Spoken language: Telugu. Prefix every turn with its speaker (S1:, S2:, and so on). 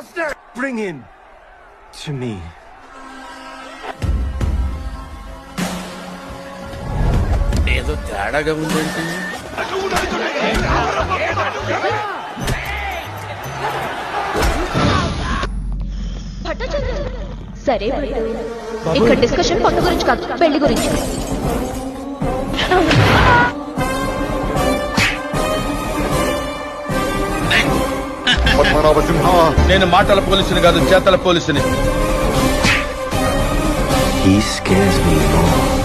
S1: monster! Bring him to me.
S2: ఏదో తేడాగా ఉందేంటి?
S3: సరే భట్టు, ఇక్కడ డిస్కషన్ పొట్ట గురించి కాదు, పెళ్లి గురించి.
S2: నేను మాటల పోలీసుని కాదు, చేతల పోలీసుని.
S1: He scares me more.